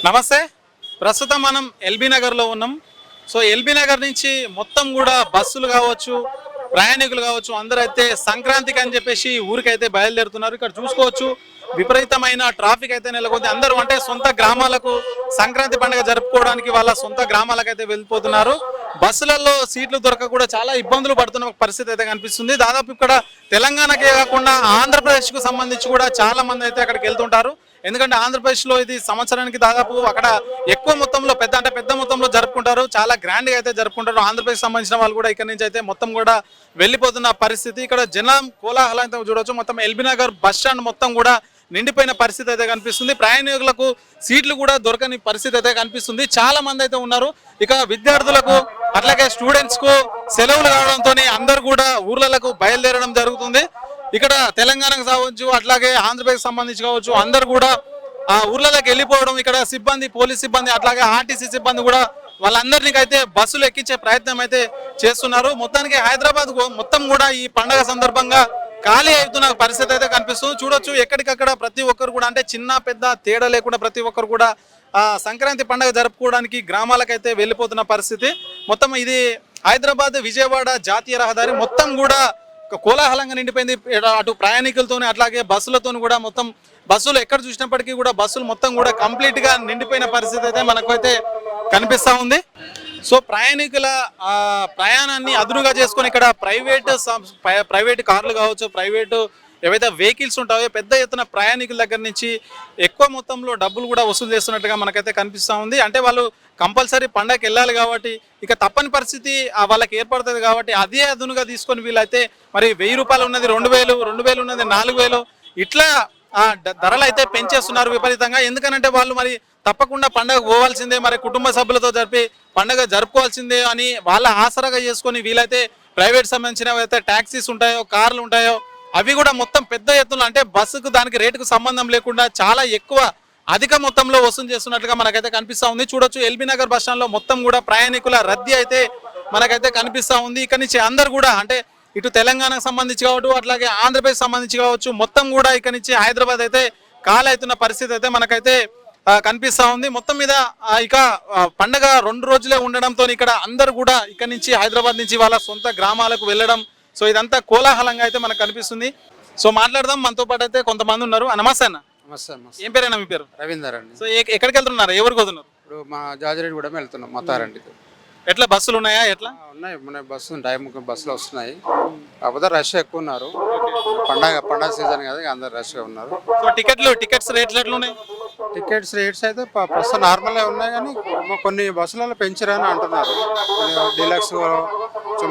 నమస్తే. ప్రస్తుతం మనం ఎల్బీ నగర్లో ఉన్నాం. సో ఎల్బీ నగర్ నుంచి మొత్తం కూడా బస్సులు కావచ్చు, ప్రయాణికులు కావచ్చు, అందరూ అయితే సంక్రాంతికి అని చెప్పేసి ఊరికైతే బయలుదేరుతున్నారు. ఇక్కడ చూసుకోవచ్చు విపరీతమైన ట్రాఫిక్ అయితే నెలకొంది. అందరూ అంటే సొంత గ్రామాలకు సంక్రాంతి పండుగ జరుపుకోవడానికి వాళ్ళ సొంత గ్రామాలకైతే వెళ్ళిపోతున్నారు. బస్సులలో సీట్లు దొరక కూడా చాలా ఇబ్బందులు పడుతున్న పరిస్థితి అయితే కనిపిస్తుంది. దాదాపు ఇక్కడ తెలంగాణకే కాకుండా ఆంధ్రప్రదేశ్కు సంబంధించి కూడా చాలా మంది అయితే అక్కడికి వెళ్తుంటారు. ఎందుకంటే ఆంధ్రప్రదేశ్లో ఇది సంవత్సరానికి దాదాపు అక్కడ ఎక్కువ మొత్తంలో పెద్ద మొత్తంలో జరుపుకుంటారు. చాలా గ్రాండ్గా అయితే జరుపుకుంటారు. ఆంధ్రప్రదేశ్ సంబంధించిన వాళ్ళు కూడా ఇక్కడ నుంచి అయితే మొత్తం కూడా వెళ్ళిపోతున్న పరిస్థితి. ఇక్కడ జనం కోలాహలం అయితే చూడవచ్చు. మొత్తం ఎల్బీ నగర్ బస్ స్టాండ్ మొత్తం కూడా నిండిపోయిన పరిస్థితి అయితే కనిపిస్తుంది. ప్రయాణికులకు సీట్లు కూడా దొరకని పరిస్థితి అయితే కనిపిస్తుంది. చాలా మంది అయితే ఉన్నారు. ఇక విద్యార్థులకు అట్లాగే స్టూడెంట్స్ కు సెలవులు కావడంతో అందరూ కూడా ఊర్లకు బయలుదేరడం జరుగుతుంది. ఇక్కడ తెలంగాణకు కావచ్చు, అట్లాగే ఆంధ్రప్రదేశ్ సంబంధించి కావచ్చు, అందరు కూడా ఆ ఊర్లలోకి వెళ్ళిపోవడం. ఇక్కడ సిబ్బంది, పోలీస్ సిబ్బంది, అట్లాగే ఆర్టీసీ సిబ్బంది కూడా వాళ్ళందరినీ అయితే బస్సులు ఎక్కించే ప్రయత్నం అయితే చేస్తున్నారు. మొత్తానికి హైదరాబాద్ మొత్తం కూడా ఈ పండగ సందర్భంగా ఖాళీ అవుతున్న పరిస్థితి అయితే కనిపిస్తుంది. చూడొచ్చు ఎక్కడికక్కడ ప్రతి ఒక్కరు కూడా అంటే చిన్న పెద్ద తేడా లేకుండా ప్రతి ఒక్కరు కూడా సంక్రాంతి పండుగ జరుపుకోవడానికి గ్రామాలకైతే వెళ్ళిపోతున్న పరిస్థితి. మొత్తం ఇది హైదరాబాద్ విజయవాడ జాతీయ రహదారి మొత్తం కూడా కోలాహలంగా నిండిపోయింది. అటు ప్రయాణికులతోనే అట్లాగే బస్సులతో కూడా మొత్తం బస్సులు ఎక్కడ చూసినప్పటికీ కూడా బస్సులు మొత్తం కూడా కంప్లీట్ గా నిండిపోయిన పరిస్థితి అయితే మనకు అయితే కనిపిస్తా ఉంది. సో ప్రయాణికుల ప్రయాణాన్ని అదునుగా చేసుకొని ఇక్కడ ప్రైవేట్ కార్లు కావచ్చు, ప్రైవేటు ఏవైతే వెహికల్స్ ఉంటాయో పెద్ద ఎత్తున ప్రయాణికుల దగ్గర నుంచి ఎక్కువ మొత్తంలో డబ్బులు కూడా వసూలు చేస్తున్నట్టుగా మనకైతే కనిపిస్తూ ఉంది. అంటే వాళ్ళు కంపల్సరీ పండగకి వెళ్ళాలి కాబట్టి ఇక తప్పని పరిస్థితి వాళ్ళకి ఏర్పడుతుంది కాబట్టి అదే అదునుగా తీసుకొని వీళ్ళైతే మరి 1000 రూపాయలు ఉన్నది 2000 ఉన్నది 4000 ఇట్లా ధరలు అయితే పెంచేస్తున్నారు విపరీతంగా. ఎందుకనంటే వాళ్ళు మరి తప్పకుండా పండగ పోవాల్సిందే, మరి కుటుంబ సభ్యులతో పండగ జరుపుకోవాల్సిందే అని వాళ్ళ ఆసరాగా చేసుకొని వీళ్ళైతే ప్రైవేట్ సంబంధించిన అయితే ట్యాక్సీస్ ఉంటాయో, కార్లు ఉంటాయో అవి కూడా మొత్తం పెద్ద ఎత్తున అంటే బస్సుకు దానికి రేటుకు సంబంధం లేకుండా చాలా ఎక్కువ అధిక మొత్తంలో వసూలు చేస్తున్నట్లుగా మనకైతే కనిపిస్తూ ఉంది. చూడొచ్చు ఎల్బీ నగర్ బస్ స్టాండ్ లో మొత్తం కూడా ప్రయాణికుల రద్దీ అయితే మనకైతే కనిపిస్తూ ఉంది. ఇక్కడ నుంచి అందరు కూడా అంటే ఇటు తెలంగాణకు సంబంధించి కావచ్చు, అట్లాగే ఆంధ్రప్రదేశ్ సంబంధించి కావచ్చు, మొత్తం కూడా ఇక్కడ నుంచి హైదరాబాద్ అయితే ఖాళీ అవుతున్న పరిస్థితి అయితే మనకైతే కనిపిస్తూ ఉంది. మొత్తం మీద ఇక పండగ 2 రోజులే ఉండడంతో ఇక్కడ అందరు కూడా ఇక్కడ నుంచి హైదరాబాద్ నుంచి వాళ్ళ సొంత గ్రామాలకు వెళ్ళడం, సో ఇదంతా కోలాహలంగా అయితే మనకు కనిపిస్తుంది. సో మాట్లాడదాం. మనతో పాటు అయితే కొంతమంది ఉన్నారు. నమస్తే అన్న. ఏం పేరైనా మీ పేరు? రవీందర్ అండి. సో ఎక్కడికి వెళ్తున్నారు, ఎవరికి వెళ్తున్నారు? ఇప్పుడు మా జాజిరెడ్డి కూడా వెళ్తున్నాం మతారండికి. ఎట్లా బస్సులు ఉన్నాయా? ఎట్లా ఉన్నాయి, మన బస్సు టైం బస్సులు వస్తున్నాయి. కాకపోతే రష్ ఎక్కువ ఉన్నారు. పండగ సీజన్ కదా, అందరు రష్గా ఉన్నారు. సో టికెట్స్ రేట్లు ఎట్లా ఉన్నాయి? టికెట్స్ రేట్స్ అయితే ప్రస్తుతం నార్మల్గా ఉన్నాయి, కానీ కొన్ని బస్సులలో పెంచరని అంటున్నారు. డీలక్స్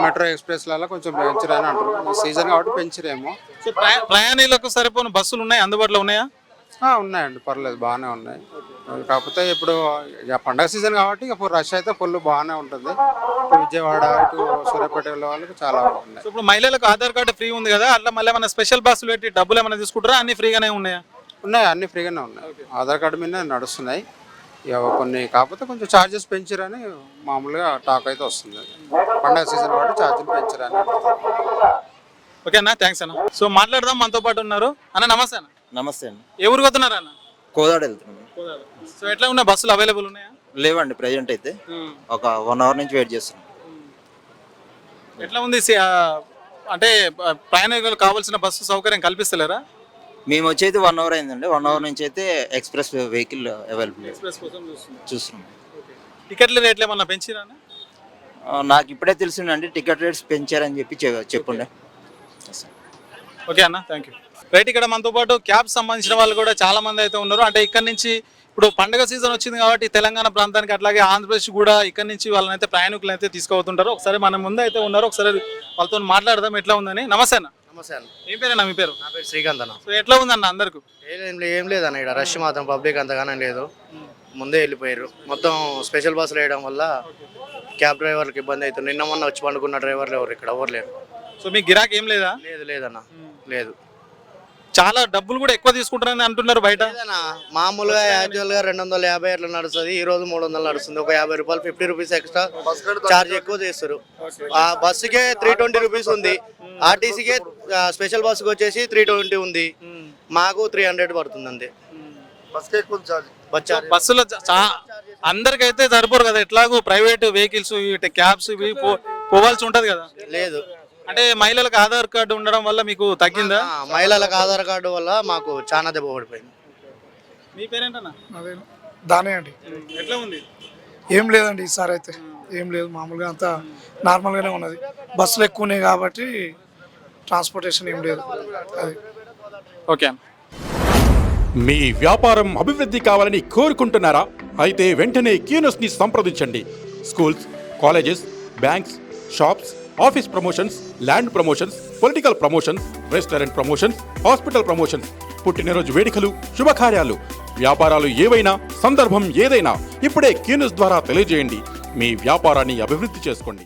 మెట్రో ఎక్స్ప్రెస్లలో కొంచెం పెంచరని అంటున్నారు. సీజన్ కాబట్టి పెంచరేమో. సో ప్రయాణికులకు సరిపోయిన బస్సులు ఉన్నాయి, అందుబాటులో ఉన్నాయా? ఉన్నాయండి, పర్లేదు, బాగానే ఉన్నాయి. కాకపోతే ఇప్పుడు పండగ సీజన్ కాబట్టి ఇప్పుడు రష్ అయితే ఫుల్ బాగానే ఉంటుంది. విజయవాడ ఇటు సూర్యాపేట వాళ్ళకి చాలా ఉన్నాయి. ఇప్పుడు మహిళలకు ఆధార్ కార్డు ఫ్రీ ఉంది కదా, అట్లా మళ్ళీ ఏమైనా స్పెషల్ బస్సులు పెట్టి డబ్బులు ఏమైనా తీసుకుంటారా? అన్ని ఫ్రీగానే ఉన్నాయా? ఉన్నాయి, అన్ని ఫ్రీగానే ఉన్నాయి. ఆధార్ కార్డు మీద నడుస్తున్నాయి. కొన్ని కాకపోతే కొంచెం ఛార్జెస్ పెంచరని మామూలుగా టాక్ అయితే వస్తుంది. పండగ సీజన్ కాబట్టి ఛార్జెస్ పెంచరని. ఓకే అన్న, థ్యాంక్స్ అన్న. సో మాట్లాడదాం. మనతో పాటు ఉన్నారు అన్న. నమస్తే అన్న. నమస్తే అండి. ఏ ఊరికి పోతున్నారు అన్న? కోదాడ వెళ్తున్నాం. సో ఎట్లా ఉన్నాయి బస్సులు, అవైలబుల్ ఉన్నాయా? లేవండి, ప్రజెంట్ అయితే ఒక 1 అవర్ నుంచి వెయిట్ చేస్తున్నాం. ఎట్లా ఉంది అంటే ప్రయాణికులకు కావాల్సిన బస్సు సౌకర్యం కల్పిస్తలేరా? మేము వచ్చేది 1 అవర్ అయిందండి. 1 అవర్ నుంచి అయితే ఎక్స్ప్రెస్ వెహికల్ అవైలబుల్ చూస్తున్నాం. టికెట్ల రేట్లు ఏమన్నా పెంచిరా? నాకు ఇప్పుడే తెలిసిందండి, టికెట్ రేట్స్ పెంచారని చెప్పుండే. ఓకే అన్న, థ్యాంక్ యూ. రైట్, ఇక్కడ మనతో పాటు క్యాబ్ సంబంధించిన వాళ్ళు కూడా చాలా మంది అయితే ఉన్నారు. అంటే ఇక్కడ నుంచి ఇప్పుడు పండగ సీజన్ వచ్చింది కాబట్టి తెలంగాణ ప్రాంతానికి అట్లాగే ఆంధ్రప్రదేశ్ కూడా ఇక్కడ నుంచి వాళ్ళని అయితే ప్రయాణికులు అయితే తీసుకుపోతుంటారు. ఒకసారి మన ముందు అయితే ఉన్నారు, ఒకసారి వాళ్ళతో మాట్లాడదాం ఎట్లా ఉందని. నమస్తే అన్న. నమస్తే అన్న. ఏం పేరేనా మీ పేరు? నా పేరు శ్రీకాంత్ అన్న. సో ఎట్లా ఉందన్న అందరికి? ఏం లేదన్న, ఇక్కడ రష్ మాత్రం పబ్లిక్ అంతగానే లేదు. ముందే వెళ్ళిపోయారు. మొత్తం స్పెషల్ బస్సులు వేయడం వల్ల క్యాబ్ డ్రైవర్లకు ఇబ్బంది అవుతుంది. నిన్న మొన్న వచ్చి పండుకున్న డ్రైవర్లు ఎవరు ఇక్కడ ఎవరు లేరు. సో మీ గిరాకీ ఏం లేదా? లేదన్న, లేదు. చాలా డబ్బులు కూడా ఎక్కువ తీసుకుంటారని అంటున్నారు బయట. మామూలుగా యాక్చువల్గా 250 అట్లా నడుస్తుంది, ఈ రోజు 300 నడుస్తుంది. ఒక 50 రూపాయలు 50 రూపీస్ ఎక్స్ట్రా ఛార్జ్ ఎక్కువ చేస్తారు. ఆ బస్సుకే 320 రూపీస్ ఉంది, ఆర్టీసీకే స్పెషల్ బస్సుకి వచ్చేసి 320 ఉంది, మాకు 300 పడుతుంది అంతే. బస్ ఛార్జ్ బస్సులో అందరికైతే సరిపోరు కదా, ఎట్లాగో ప్రైవేట్ వెహికల్స్ క్యాబ్స్ ఇవి పోవాల్సి ఉంటది కదా. లేదు. అంటే మహిళలకు ఆధార్ కార్డు ఉండడం వల్ల మీకు తగ్గిందా? మహిళలకు ఆధార్ కార్డు వల్ల మాకు చాలా దెబ్బ పడిపోయింది. మీ పేరేంటన్నా? అదే దానే అండి. ఎట్లా ఉంది? ఏం లేదండి ఈసారి అయితే ఏం లేదు, మామూలుగా అంతా నార్మల్గానే ఉన్నది. బస్సులు ఎక్కువ ఉన్నాయి కాబట్టి ట్రాన్స్పోర్టేషన్ ఏం లేదు. అది ఓకే. మీ వ్యాపారం అభివృద్ధి కావాలని కోరుకుంటున్నారా? అయితే వెంటనే కీనోస్ని సంప్రదించండి. Schools, colleges, banks, shops, office promotions, land promotions, political promotions, restaurant promotions, hospital promotions, పుట్టినరోజు వేడుకలు, శుభకార్యాలు, వ్యాపారాలు ఏవైనా, సందర్భం ఏదైనా ఇప్పుడే కీనోస్ ద్వారా తెలియజేయండి. మీ వ్యాపారాన్ని అభివృద్ధి చేసుకోండి.